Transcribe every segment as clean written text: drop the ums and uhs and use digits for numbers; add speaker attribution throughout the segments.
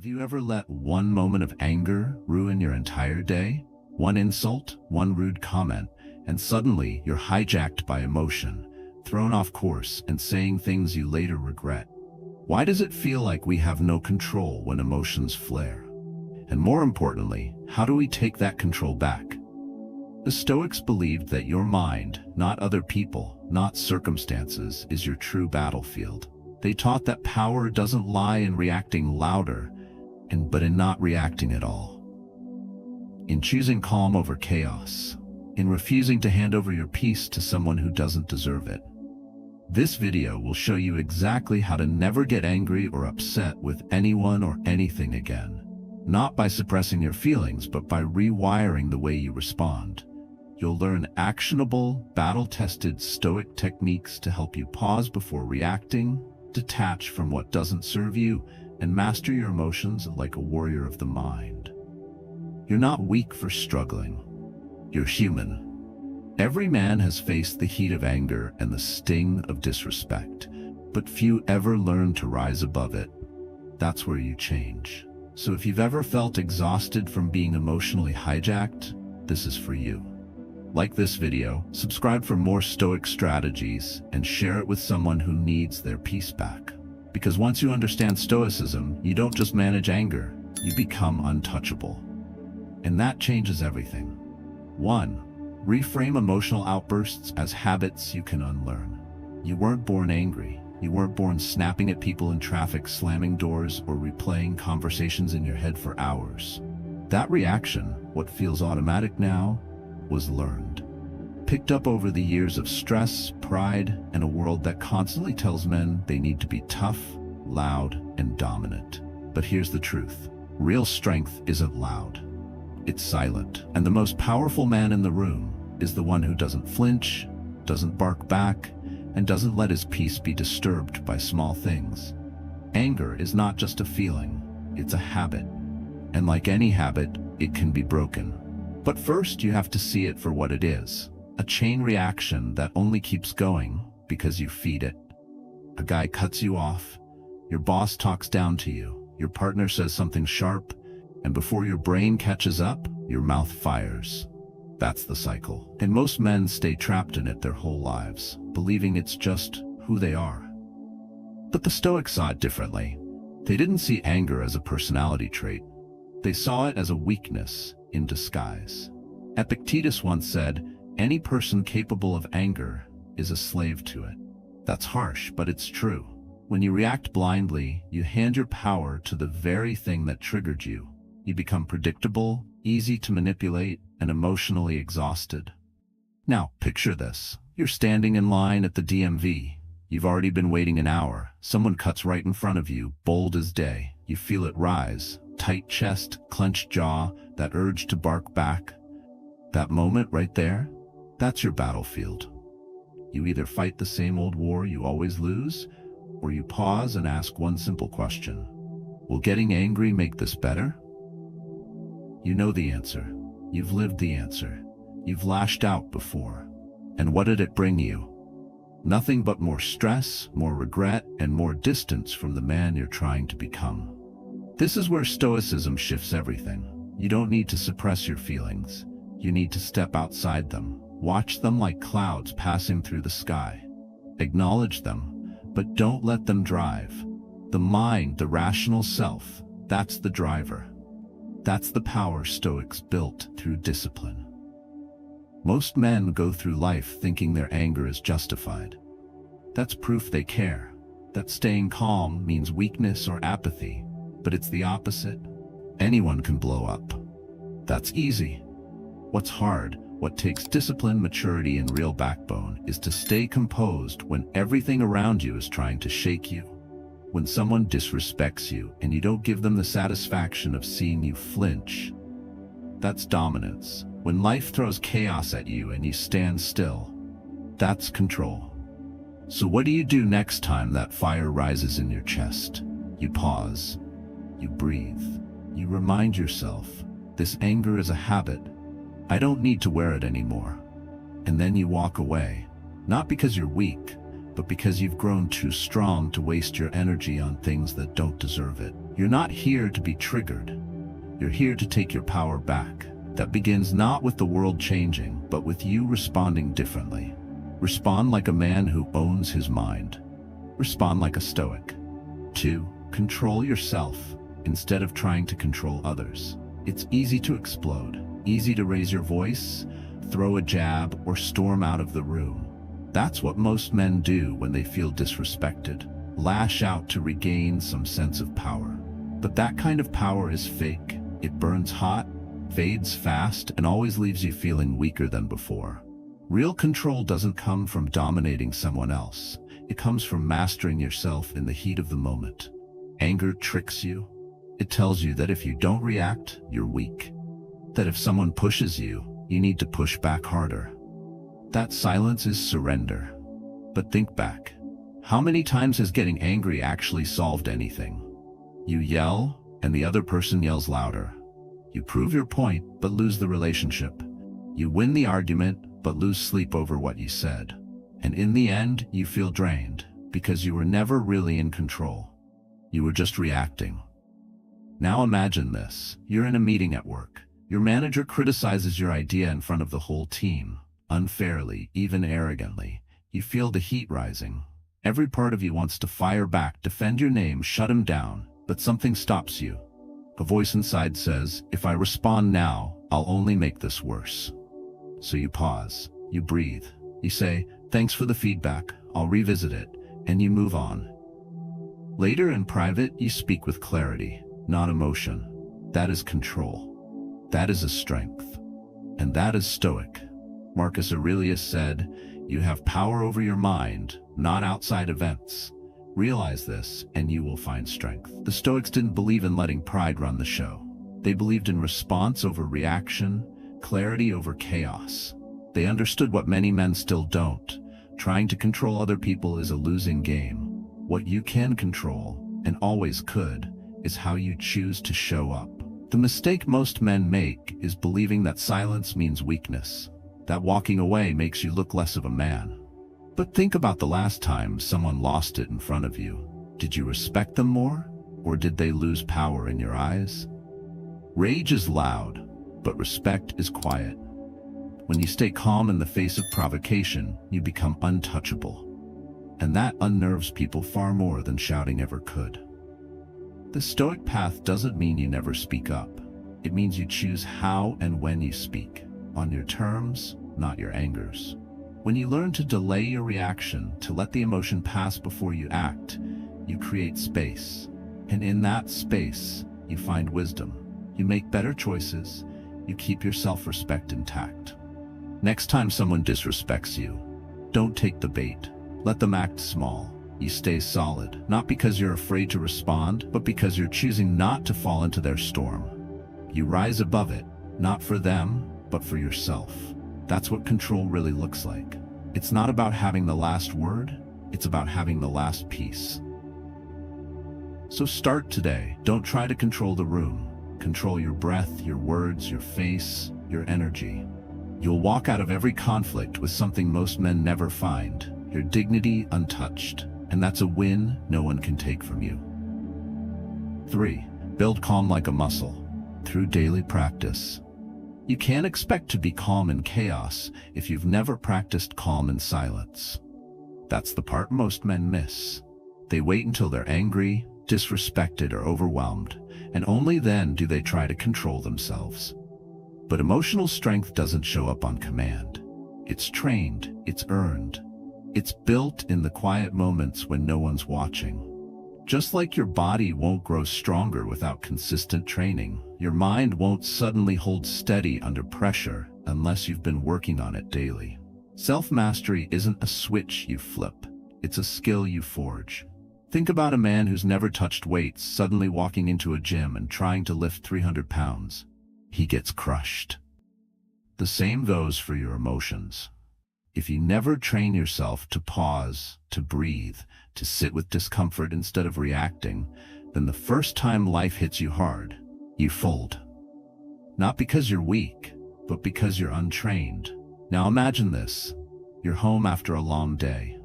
Speaker 1: Have you ever let one moment of anger ruin your entire day? One insult, one rude comment, and suddenly you're hijacked by emotion, thrown off course, and saying things you later regret. Why does it feel like we have no control when emotions flare? And more importantly, how do we take that control back? The Stoics believed that your mind, not other people, not circumstances, is your true battlefield. They taught that power doesn't lie in reacting louder, but in not reacting at all. In choosing calm over chaos. In refusing to hand over your peace to someone who doesn't deserve it. This video will show you exactly how to never get angry or upset with anyone or anything again. Not by suppressing your feelings, but by rewiring the way you respond. You'll learn actionable, battle-tested Stoic techniques to help you pause before reacting, detach from what doesn't serve you, and master your emotions like a warrior of the mind. You're not weak for struggling. You're human. Every man has faced the heat of anger and the sting of disrespect, but few ever learn to rise above it. That's where you change. So if you've ever felt exhausted from being emotionally hijacked, this is for you. Like this video, subscribe for more Stoic strategies, and share it with someone who needs their peace back. Because once you understand Stoicism, you don't just manage anger, you become untouchable. And that changes everything. 1. Reframe emotional outbursts as habits you can unlearn. You weren't born angry. You weren't born snapping at people in traffic, slamming doors, or replaying conversations in your head for hours. That reaction, what feels automatic now, was learned. Picked up over the years of stress, pride, and a world that constantly tells men they need to be tough, loud, and dominant. But here's the truth. Real strength isn't loud. It's silent. And the most powerful man in the room is the one who doesn't flinch, doesn't bark back, and doesn't let his peace be disturbed by small things. Anger is not just a feeling, it's a habit. And like any habit, it can be broken. But first, you have to see it for what it is. A chain reaction that only keeps going because you feed it. A guy cuts you off, your boss talks down to you, your partner says something sharp, and before your brain catches up, your mouth fires. That's the cycle. And most men stay trapped in it their whole lives, believing it's just who they are. But the Stoics saw it differently. They didn't see anger as a personality trait. They saw it as a weakness in disguise. Epictetus once said, "Any person capable of anger is a slave to it." That's harsh, but it's true. When you react blindly, you hand your power to the very thing that triggered you. You become predictable, easy to manipulate, and emotionally exhausted. Now, picture this. You're standing in line at the DMV. You've already been waiting an hour. Someone cuts right in front of you, bold as day. You feel it rise. Tight chest, clenched jaw, that urge to bark back. That moment right there, that's your battlefield. You either fight the same old war you always lose, or you pause and ask one simple question. Will getting angry make this better? You know the answer. You've lived the answer. You've lashed out before. And what did it bring you? Nothing but more stress, more regret, and more distance from the man you're trying to become. This is where Stoicism shifts everything. You don't need to suppress your feelings. You need to step outside them. Watch them like clouds passing through the sky. Acknowledge them, but don't let them drive. The mind, the rational self, that's the driver. That's the power Stoics built through discipline. Most men go through life thinking their anger is justified. That's proof they care. That staying calm means weakness or apathy, but it's the opposite. Anyone can blow up. That's easy. What's hard, what takes discipline, maturity, and real backbone, is to stay composed when everything around you is trying to shake you. When someone disrespects you and you don't give them the satisfaction of seeing you flinch, that's dominance. When life throws chaos at you and you stand still, that's control. So what do you do next time that fire rises in your chest? You pause. You breathe. You remind yourself, this anger is a habit. I don't need to wear it anymore. And then you walk away, not because you're weak, but because you've grown too strong to waste your energy on things that don't deserve it. You're not here to be triggered. You're here to take your power back. That begins not with the world changing, but with you responding differently. Respond like a man who owns his mind. Respond like a Stoic. 2. Control yourself instead of trying to control others. It's easy to explode, easy to raise your voice, throw a jab, or storm out of the room. That's what most men do when they feel disrespected. Lash out to regain some sense of power. But that kind of power is fake. It burns hot, fades fast, and always leaves you feeling weaker than before. Real control doesn't come from dominating someone else. It comes from mastering yourself in the heat of the moment. Anger tricks you. It tells you that if you don't react, you're weak. That if someone pushes you, you need to push back harder. That silence is surrender. But think back. How many times has getting angry actually solved anything? You yell, and the other person yells louder. You prove your point, but lose the relationship. You win the argument, but lose sleep over what you said. And in the end, you feel drained, because you were never really in control. You were just reacting. Now imagine this. You're in a meeting at work. Your manager criticizes your idea in front of the whole team, unfairly, even arrogantly. You feel the heat rising. Every part of you wants to fire back, defend your name, shut him down, but something stops you. A voice inside says, if I respond now, I'll only make this worse. So you pause, you breathe, you say, thanks for the feedback, I'll revisit it, and you move on. Later in private, you speak with clarity, not emotion. That is control. That is a strength. And that is Stoic. Marcus Aurelius said, you have power over your mind, not outside events. Realize this, and you will find strength. The Stoics didn't believe in letting pride run the show. They believed in response over reaction, clarity over chaos. They understood what many men still don't. Trying to control other people is a losing game. What you can control, and always could, is how you choose to show up. The mistake most men make is believing that silence means weakness, that walking away makes you look less of a man. But think about the last time someone lost it in front of you. Did you respect them more, or did they lose power in your eyes? Rage is loud, but respect is quiet. When you stay calm in the face of provocation, you become untouchable. And that unnerves people far more than shouting ever could. The Stoic path doesn't mean you never speak up. It means you choose how and when you speak, on your terms, not your angers. When you learn to delay your reaction, to let the emotion pass before you act, you create space. And in that space, you find wisdom. You make better choices. You keep your self-respect intact. Next time someone disrespects you, don't take the bait. Let them act small. You stay solid, not because you're afraid to respond, but because you're choosing not to fall into their storm. You rise above it, not for them, but for yourself. That's what control really looks like. It's not about having the last word, it's about having the last piece. So start today. Don't try to control the room. Control your breath, your words, your face, your energy. You'll walk out of every conflict with something most men never find, your dignity untouched. And that's a win no one can take from you. 3. Build calm like a muscle, through daily practice. You can't expect to be calm in chaos if you've never practiced calm in silence. That's the part most men miss. They wait until they're angry, disrespected, or overwhelmed, and only then do they try to control themselves. But emotional strength doesn't show up on command. It's trained, it's earned. It's built in the quiet moments when no one's watching. Just like your body won't grow stronger without consistent training, your mind won't suddenly hold steady under pressure unless you've been working on it daily. Self-mastery isn't a switch you flip, it's a skill you forge. Think about a man who's never touched weights suddenly walking into a gym and trying to lift 300 pounds. He gets crushed. The same goes for your emotions. If you never train yourself to pause, to breathe, to sit with discomfort instead of reacting, then the first time life hits you hard, you fold. Not because you're weak, but because you're untrained. Now imagine this. You're home after a long day.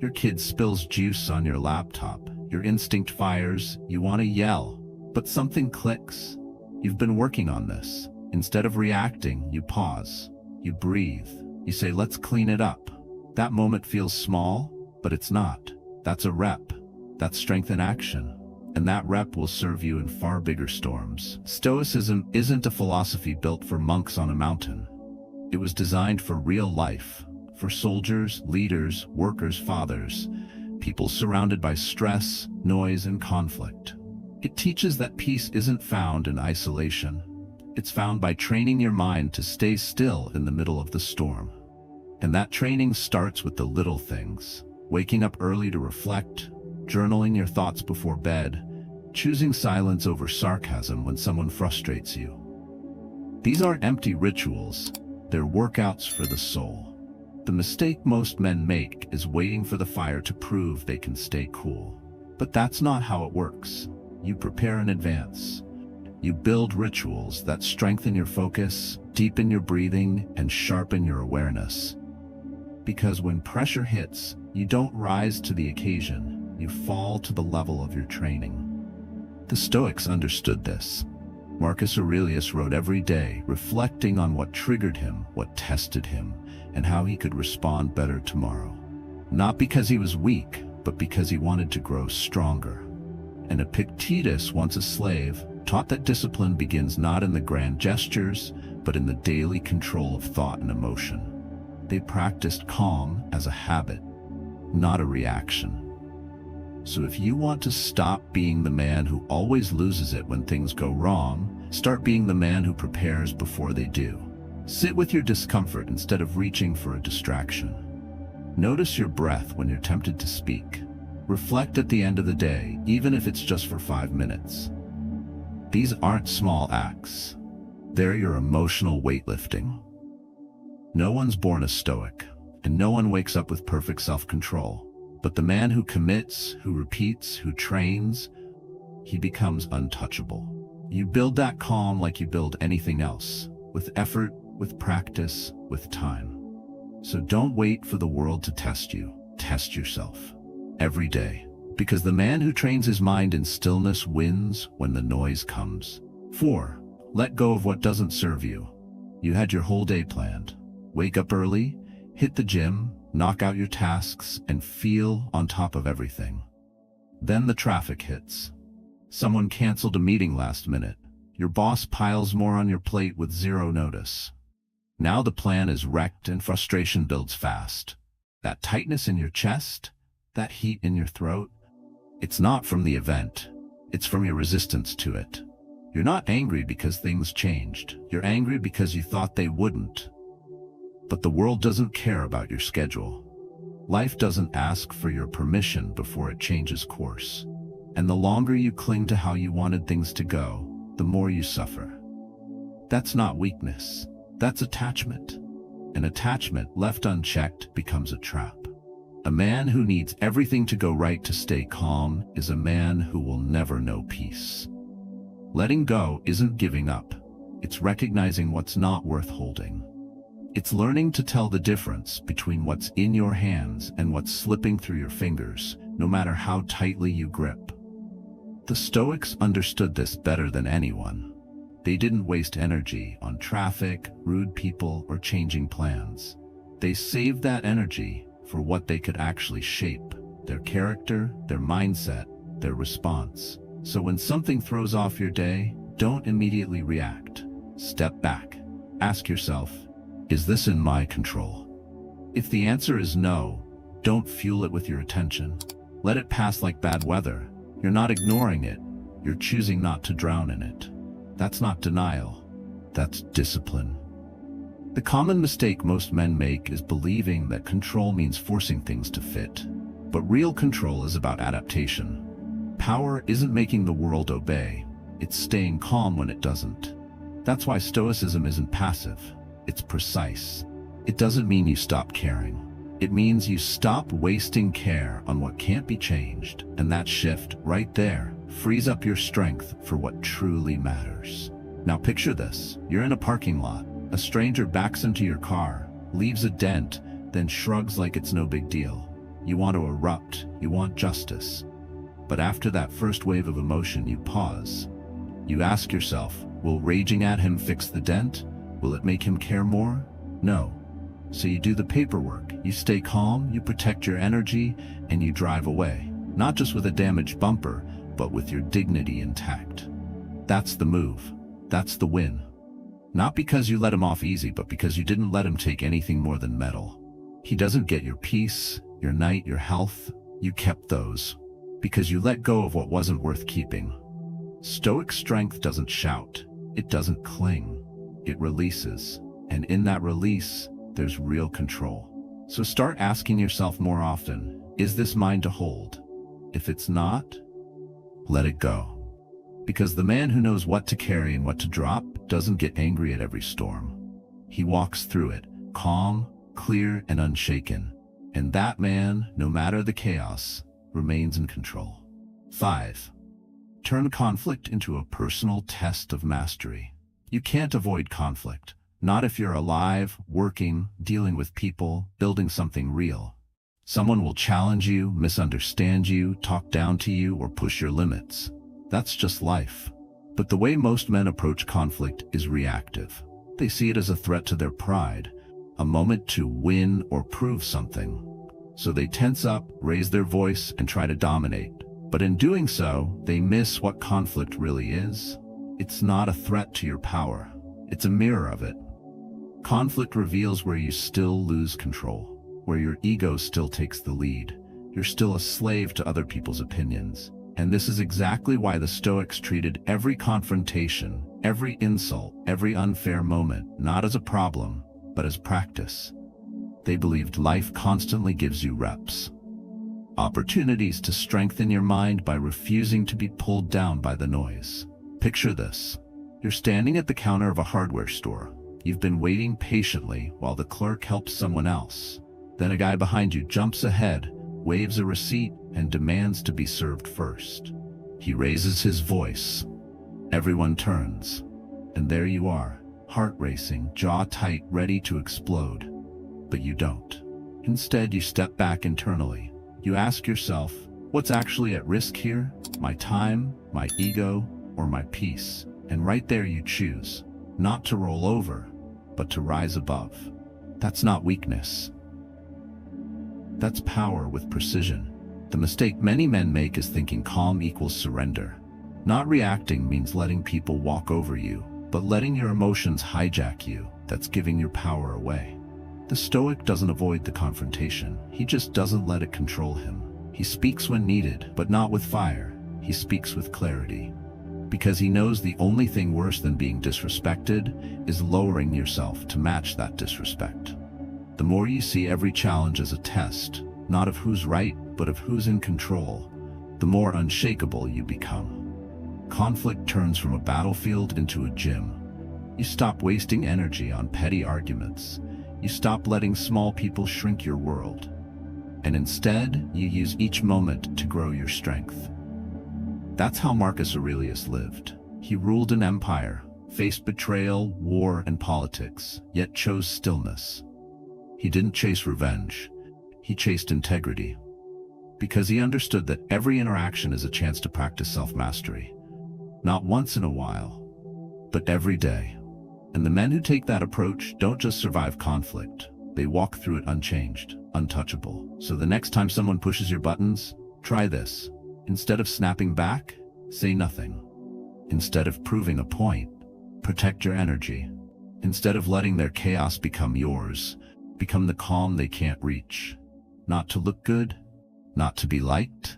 Speaker 1: Your kid spills juice on your laptop. Your instinct fires. You want to yell. But something clicks. You've been working on this. Instead of reacting, you pause. You breathe. You say, let's clean it up. That moment feels small, but it's not. That's a rep. That's strength in action. And that rep will serve you in far bigger storms. Stoicism isn't a philosophy built for monks on a mountain. It was designed for real life, for soldiers, leaders, workers, fathers, people surrounded by stress, noise, and conflict. It teaches that peace isn't found in isolation. It's found by training your mind to stay still in the middle of the storm. And that training starts with the little things. Waking up early to reflect, journaling your thoughts before bed, choosing silence over sarcasm when someone frustrates you. These aren't empty rituals, they're workouts for the soul. The mistake most men make is waiting for the fire to prove they can stay cool. But that's not how it works. You prepare in advance. You build rituals that strengthen your focus, deepen your breathing, and sharpen your awareness. Because when pressure hits, you don't rise to the occasion, you fall to the level of your training. The Stoics understood this. Marcus Aurelius wrote every day, reflecting on what triggered him, what tested him, and how he could respond better tomorrow. Not because he was weak, but because he wanted to grow stronger. And Epictetus, once a slave, taught that discipline begins not in the grand gestures, but in the daily control of thought and emotion. They practiced calm as a habit, not a reaction. So if you want to stop being the man who always loses it when things go wrong, start being the man who prepares before they do. Sit with your discomfort instead of reaching for a distraction. Notice your breath when you're tempted to speak. Reflect at the end of the day, even if it's just for 5 minutes. These aren't small acts. They're your emotional weightlifting. No one's born a Stoic, and no one wakes up with perfect self-control. But the man who commits, who repeats, who trains, he becomes untouchable. You build that calm like you build anything else, with effort, with practice, with time. So don't wait for the world to test you. Test yourself. Every day. Because the man who trains his mind in stillness wins when the noise comes. 4. Let go of what doesn't serve you. You had your whole day planned. Wake up early, hit the gym, knock out your tasks, and feel on top of everything. Then the traffic hits. Someone canceled a meeting last minute. Your boss piles more on your plate with zero notice. Now the plan is wrecked and frustration builds fast. That tightness in your chest, that heat in your throat, it's not from the event. It's from your resistance to it. You're not angry because things changed. You're angry because you thought they wouldn't. But the world doesn't care about your schedule. Life doesn't ask for your permission before it changes course. And the longer you cling to how you wanted things to go, the more you suffer. That's not weakness. That's attachment. An attachment left unchecked becomes a trap. A man who needs everything to go right to stay calm is a man who will never know peace. Letting go isn't giving up. It's recognizing what's not worth holding. It's learning to tell the difference between what's in your hands and what's slipping through your fingers, no matter how tightly you grip. The Stoics understood this better than anyone. They didn't waste energy on traffic, rude people, or changing plans. They saved that energy for what they could actually shape: their character, their mindset, their response. So when something throws off your day, don't immediately react. Step back. Ask yourself, is this in my control? If the answer is no, don't fuel it with your attention. Let it pass like bad weather. You're not ignoring it. You're choosing not to drown in it. That's not denial. That's discipline. The common mistake most men make is believing that control means forcing things to fit. But real control is about adaptation. Power isn't making the world obey. It's staying calm when it doesn't. That's why Stoicism isn't passive. It's precise. It doesn't mean you stop caring. It means you stop wasting care on what can't be changed, and that shift right there frees up your strength for what truly matters. Now picture this. You're in a parking lot. A stranger backs into your car, leaves a dent, then shrugs like it's no big deal. You want to erupt. You want justice. But after that first wave of emotion, you pause. You ask yourself, will raging at him fix the dent? Will it make him care more? No. So you do the paperwork, you stay calm, you protect your energy, and you drive away. Not just with a damaged bumper, but with your dignity intact. That's the move. That's the win. Not because you let him off easy, but because you didn't let him take anything more than metal. He doesn't get your peace, your night, your health. You kept those. Because you let go of what wasn't worth keeping. Stoic strength doesn't shout. It doesn't cling. It releases. And in that release, there's real control. So start asking yourself more often, is this mine to hold? If it's not, let it go. Because the man who knows what to carry and what to drop doesn't get angry at every storm. He walks through it, calm, clear, and unshaken. And that man, no matter the chaos, remains in control. 5. Turn conflict into a personal test of mastery. You can't avoid conflict. Not if you're alive, working, dealing with people, building something real. Someone will challenge you, misunderstand you, talk down to you, or push your limits. That's just life. But the way most men approach conflict is reactive. They see it as a threat to their pride, a moment to win or prove something. So they tense up, raise their voice, and try to dominate. But in doing so, they miss what conflict really is. It's not a threat to your power. It's a mirror of it. Conflict reveals where you still lose control, where your ego still takes the lead. You're still a slave to other people's opinions. And this is exactly why the Stoics treated every confrontation, every insult, every unfair moment, not as a problem, but as practice. They believed life constantly gives you reps. Opportunities to strengthen your mind by refusing to be pulled down by the noise. Picture this. You're standing at the counter of a hardware store. You've been waiting patiently while the clerk helps someone else. Then a guy behind you jumps ahead, waves a receipt, and demands to be served first. He raises his voice. Everyone turns. And there you are, heart racing, jaw tight, ready to explode. But you don't. Instead, you step back internally. You ask yourself, what's actually at risk here? My time, my ego, or my peace? And right there you choose, not to roll over, but to rise above. That's not weakness. That's power with precision. The mistake many men make is thinking calm equals surrender. Not reacting means letting people walk over you, but letting your emotions hijack you. That's giving your power away. The Stoic doesn't avoid the confrontation. He just doesn't let it control him. He speaks when needed, but not with fire. He speaks with clarity. Because he knows the only thing worse than being disrespected is lowering yourself to match that disrespect. The more you see every challenge as a test, not of who's right, but of who's in control, the more unshakable you become. Conflict turns from a battlefield into a gym. You stop wasting energy on petty arguments. You stop letting small people shrink your world. And instead, you use each moment to grow your strength. That's how Marcus Aurelius lived. He ruled an empire, faced betrayal, war, and politics, yet chose stillness. He didn't chase revenge. He chased integrity. Because he understood that every interaction is a chance to practice self-mastery. Not once in a while, but every day. And the men who take that approach don't just survive conflict. They walk through it unchanged, untouchable. So the next time someone pushes your buttons, try this. Instead of snapping back, say nothing. Instead of proving a point, protect your energy. Instead of letting their chaos become yours, become the calm they can't reach. Not to look good, not to be liked,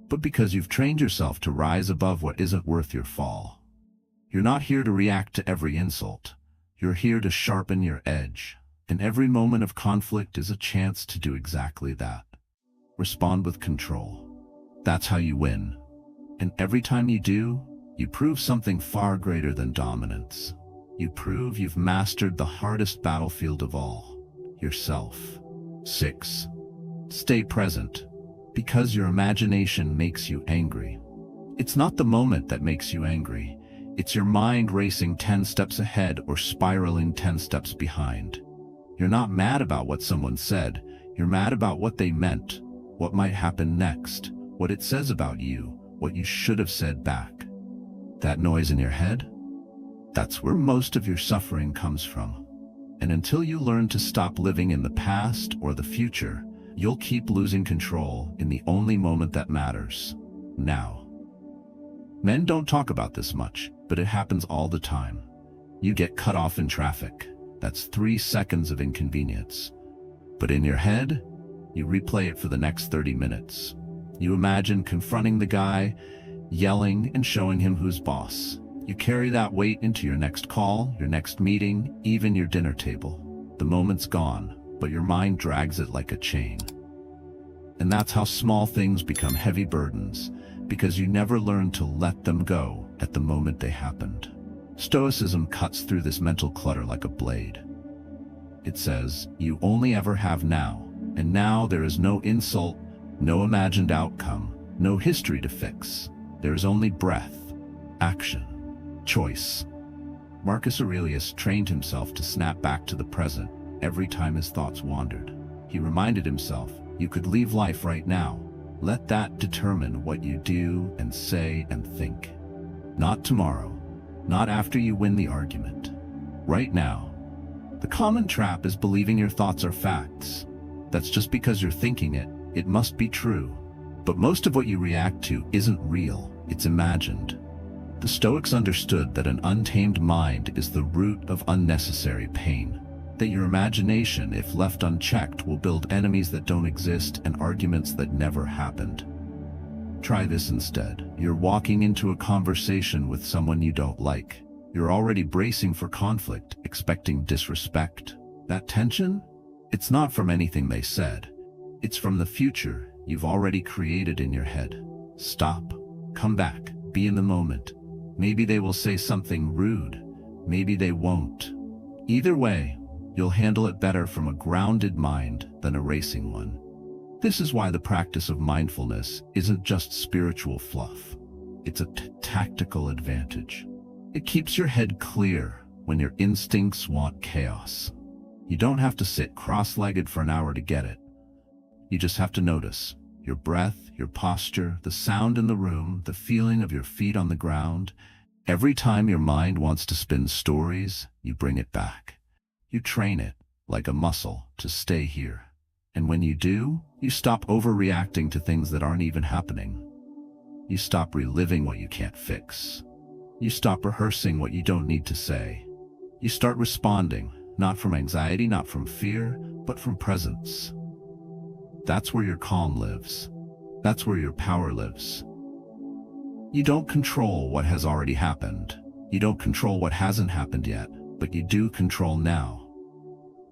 Speaker 1: but because you've trained yourself to rise above what isn't worth your fall. You're not here to react to every insult. You're here to sharpen your edge. And every moment of conflict is a chance to do exactly that. Respond with control. That's how you win. And every time you do, you prove something far greater than dominance. You prove you've mastered the hardest battlefield of all, yourself. 6. Stay present. Because your imagination makes you angry. It's not the moment that makes you angry. It's your mind racing 10 steps ahead or spiraling 10 steps behind. You're not mad about what someone said. You're mad about what they meant, what might happen next, what it says about you, what you should have said back. That noise in your head? That's where most of your suffering comes from. And until you learn to stop living in the past or the future, you'll keep losing control in the only moment that matters, now. Men don't talk about this much, but it happens all the time. You get cut off in traffic. That's 3 seconds of inconvenience. But in your head, you replay it for the next 30 minutes. You imagine confronting the guy, yelling and showing him who's boss. You carry that weight into your next call, your next meeting, even your dinner table. The moment's gone, but your mind drags it like a chain. And that's how small things become heavy burdens, because you never learn to let them go at the moment they happened. Stoicism cuts through this mental clutter like a blade. It says, you only ever have now, and now there is no insult, no imagined outcome, no history to fix. There is only breath, action, choice. Marcus Aurelius trained himself to snap back to the present every time his thoughts wandered. He reminded himself, you could leave life right now. Let that determine what you do and say and think. Not tomorrow, not after you win the argument. Right now. The common trap is believing your thoughts are facts. That's just because you're thinking it, it must be true. But most of what you react to isn't real, it's imagined. The Stoics understood that an untamed mind is the root of unnecessary pain. That your imagination, if left unchecked, will build enemies that don't exist and arguments that never happened. Try this instead. You're walking into a conversation with someone you don't like. You're already bracing for conflict, expecting disrespect. That tension? It's not from anything they said. It's from the future you've already created in your head. Stop. Come back. Be in the moment. Maybe they will say something rude. Maybe they won't. Either way, you'll handle it better from a grounded mind than a racing one. This is why the practice of mindfulness isn't just spiritual fluff. It's a tactical advantage. It keeps your head clear when your instincts want chaos. You don't have to sit cross-legged for an hour to get it. You just have to notice your breath, your posture, the sound in the room, the feeling of your feet on the ground. Every time your mind wants to spin stories, you bring it back. You train it, like a muscle, to stay here. And when you do, you stop overreacting to things that aren't even happening. You stop reliving what you can't fix. You stop rehearsing what you don't need to say. You start responding, not from anxiety, not from fear, but from presence. That's where your calm lives. That's where your power lives. You don't control what has already happened. You don't control what hasn't happened yet, but you do control now.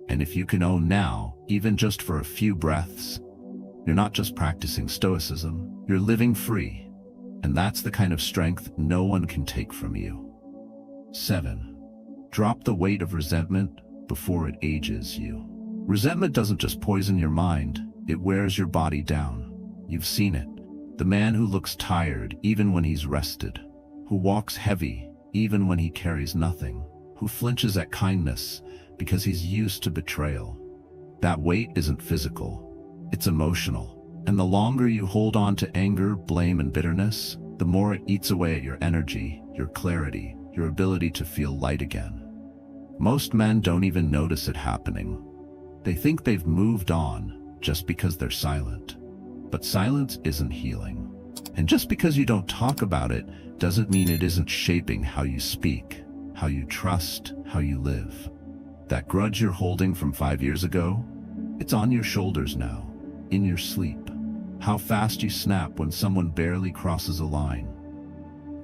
Speaker 1: And if you can own now, even just for a few breaths, you're not just practicing Stoicism, you're living free. And that's the kind of strength no one can take from you. 7. Drop the weight of resentment before it ages you. Resentment doesn't just poison your mind, it wears your body down. You've seen it. The man who looks tired even when he's rested, who walks heavy even when he carries nothing, who flinches at kindness because he's used to betrayal. That weight isn't physical, it's emotional. And the longer you hold on to anger, blame, and bitterness, the more it eats away at your energy, your clarity, your ability to feel light again. Most men don't even notice it happening. They think they've moved on just because they're silent. But silence isn't healing. And just because you don't talk about it doesn't mean it isn't shaping how you speak, how you trust, how you live. That grudge you're holding from 5 years ago, it's on your shoulders now, in your sleep. How fast you snap when someone barely crosses a line.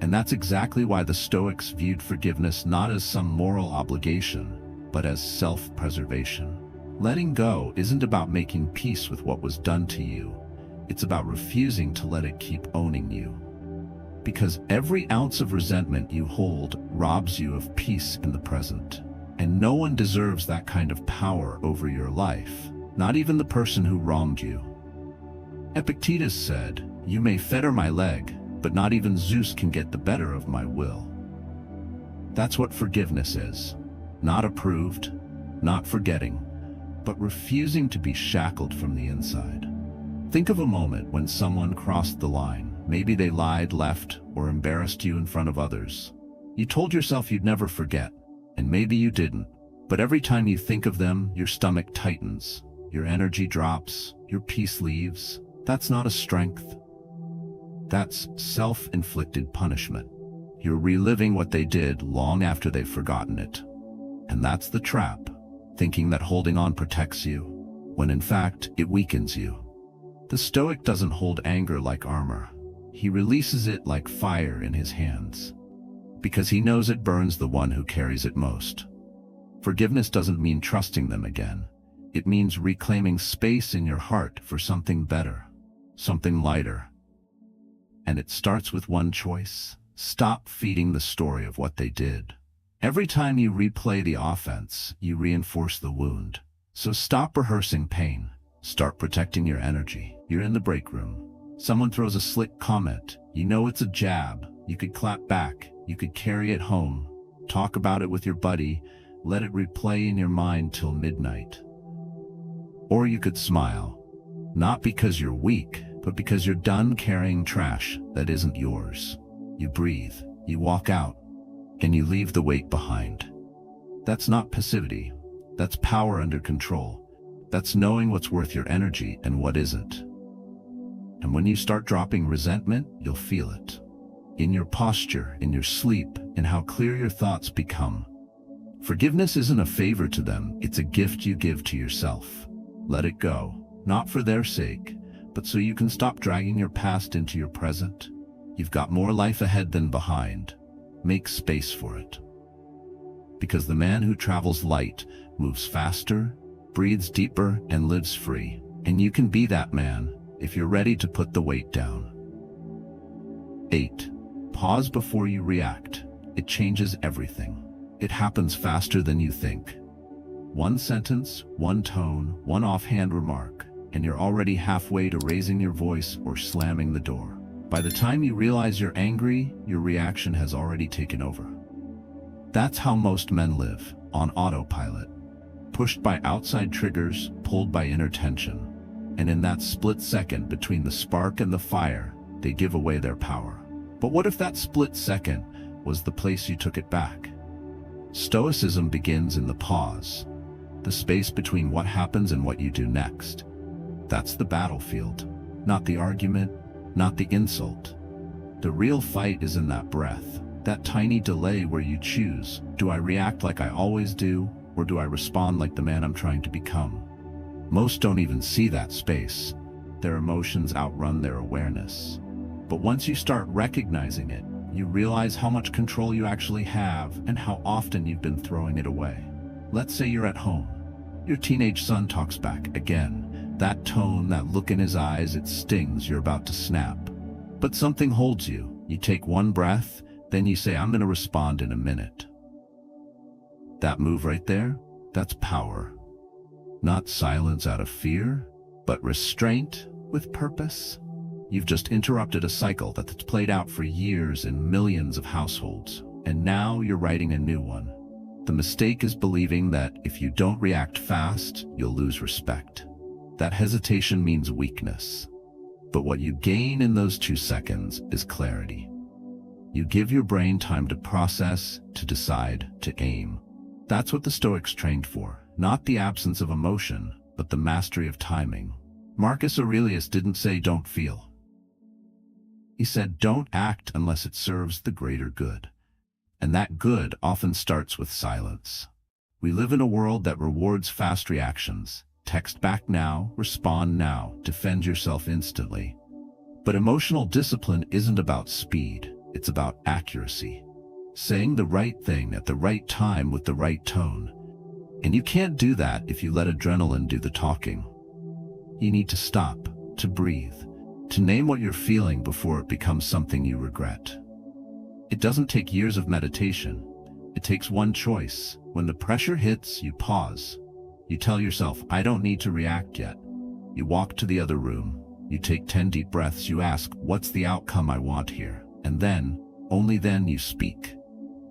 Speaker 1: And that's exactly why the Stoics viewed forgiveness not as some moral obligation, but as self-preservation. Letting go isn't about making peace with what was done to you. It's about refusing to let it keep owning you. Because every ounce of resentment you hold robs you of peace in the present. And no one deserves that kind of power over your life, not even the person who wronged you. Epictetus said, "You may fetter my leg, but not even Zeus can get the better of my will." That's what forgiveness is. Not approved, not forgetting, but refusing to be shackled from the inside. Think of a moment when someone crossed the line, Maybe they lied, left, or embarrassed you in front of others. You told yourself you'd never forget, and maybe you didn't. But every time you think of them, your stomach tightens, your energy drops, your peace leaves. That's not a strength. That's self-inflicted punishment. You're reliving what they did long after they've forgotten it. And that's the trap, thinking that holding on protects you, when in fact it weakens you. The Stoic doesn't hold anger like armor. He releases it like fire in his hands, because he knows it burns the one who carries it most. Forgiveness doesn't mean trusting them again. It means reclaiming space in your heart for something better, something lighter. And it starts with one choice. Stop feeding the story of what they did. Every time you replay the offense, you reinforce the wound. So stop rehearsing pain. Start protecting your energy. You're in the break room. Someone throws a slick comment. You know it's a jab. You could clap back. You could carry it home. Talk about it with your buddy. Let it replay in your mind till midnight. Or you could smile. Not because you're weak, but because you're done carrying trash that isn't yours. You breathe, you walk out, and you leave the weight behind. That's not passivity. That's power under control. That's knowing what's worth your energy and what isn't. And when you start dropping resentment, you'll feel it. In your posture, in your sleep, in how clear your thoughts become. Forgiveness isn't a favor to them, it's a gift you give to yourself. Let it go, not for their sake, but so you can stop dragging your past into your present. You've got more life ahead than behind. Make space for it. Because the man who travels light moves faster, breathes deeper, and lives free. And you can be that man if you're ready to put the weight down. 8. Pause before you react. It changes everything. It happens faster than you think. One sentence, one tone, one offhand remark, and you're already halfway to raising your voice or slamming the door. By the time you realize you're angry, your reaction has already taken over. That's how most men live, on autopilot, pushed by outside triggers, pulled by inner tension. And in that split second between the spark and the fire, they give away their power. But what if that split second was the place you took it back? Stoicism begins in the pause, the space between what happens and what you do next. That's the battlefield, not the argument, not the insult. The real fight is in that breath, that tiny delay where you choose, do I react like I always do, or do I respond like the man I'm trying to become? Most don't even see that space. Their emotions outrun their awareness. But once you start recognizing it, you realize how much control you actually have and how often you've been throwing it away. Let's say you're at home. Your teenage son talks back again. That tone, that look in his eyes, it stings, you're about to snap. But something holds you. You take one breath, then you say, I'm going to respond in a minute. That move right there, that's power. Not silence out of fear, but restraint with purpose. You've just interrupted a cycle that's played out for years in millions of households, and now you're writing a new one. The mistake is believing that if you don't react fast, you'll lose respect. That hesitation means weakness. But what you gain in those 2 seconds is clarity. You give your brain time to process, to decide, to aim. That's what the Stoics trained for, not the absence of emotion, but the mastery of timing. Marcus Aurelius didn't say don't feel. He said don't act unless it serves the greater good. And that good often starts with silence. We live in a world that rewards fast reactions. Text back now, respond now, defend yourself instantly. But emotional discipline isn't about speed, it's about accuracy. Saying the right thing at the right time with the right tone. And you can't do that if you let adrenaline do the talking. You need to stop, to breathe, to name what you're feeling before it becomes something you regret. It doesn't take years of meditation. It takes one choice. When the pressure hits, you pause. You tell yourself, I don't need to react yet. You walk to the other room. You take 10 deep breaths. You ask, what's the outcome I want here? And then, only then you speak.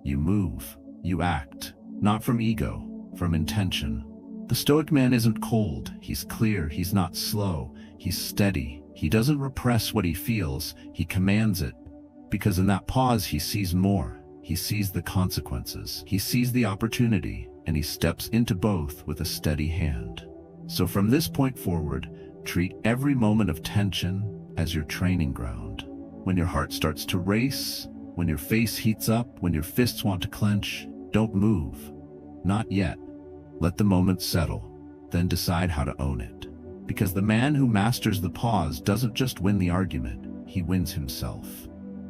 Speaker 1: You move. You act. Not from ego, from intention. The Stoic man isn't cold. He's clear. He's not slow. He's steady. He doesn't repress what he feels, he commands it, because in that pause he sees more. He sees the consequences, he sees the opportunity, and he steps into both with a steady hand. So from this point forward, treat every moment of tension as your training ground. When your heart starts to race, when your face heats up, when your fists want to clench, don't move. Not yet. Let the moment settle, then decide how to own it. Because the man who masters the pause doesn't just win the argument, he wins himself.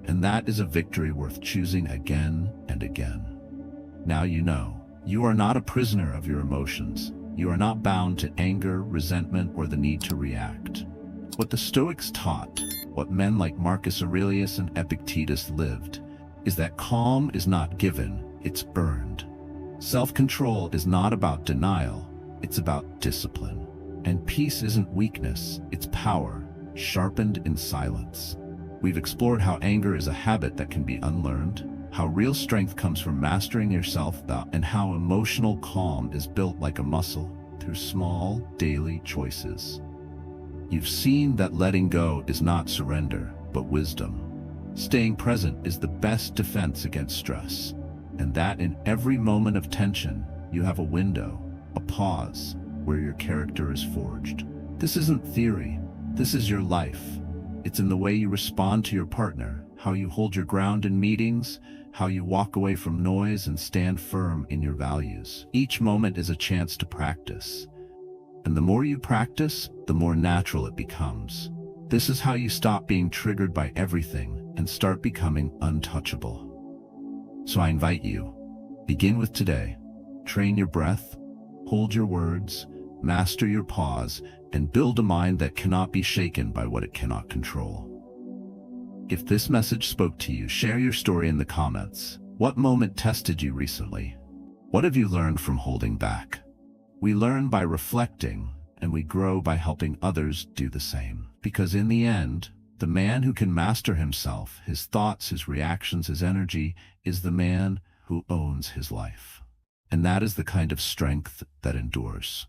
Speaker 1: And that is a victory worth choosing again and again. Now you know, you are not a prisoner of your emotions. You are not bound to anger, resentment, or the need to react. What the Stoics taught, what men like Marcus Aurelius and Epictetus lived, is that calm is not given, it's earned. Self-control is not about denial, it's about discipline. And peace isn't weakness, it's power, sharpened in silence. We've explored how anger is a habit that can be unlearned, how real strength comes from mastering yourself, and how emotional calm is built like a muscle through small, daily choices. You've seen that letting go is not surrender, but wisdom. Staying present is the best defense against stress, and that in every moment of tension, you have a window, a pause, where your character is forged. This isn't theory, this is your life. It's in the way you respond to your partner, how you hold your ground in meetings, how you walk away from noise and stand firm in your values. Each moment is a chance to practice. And the more you practice, the more natural it becomes. This is how you stop being triggered by everything and start becoming untouchable. So I invite you, begin with today. Train your breath, hold your words, master your pause, and build a mind that cannot be shaken by what it cannot control. If this message spoke to you, share your story in the comments. What moment tested you recently? What have you learned from holding back? We learn by reflecting, and we grow by helping others do the same. Because in the end, the man who can master himself, his thoughts, his reactions, his energy, is the man who owns his life. And that is the kind of strength that endures.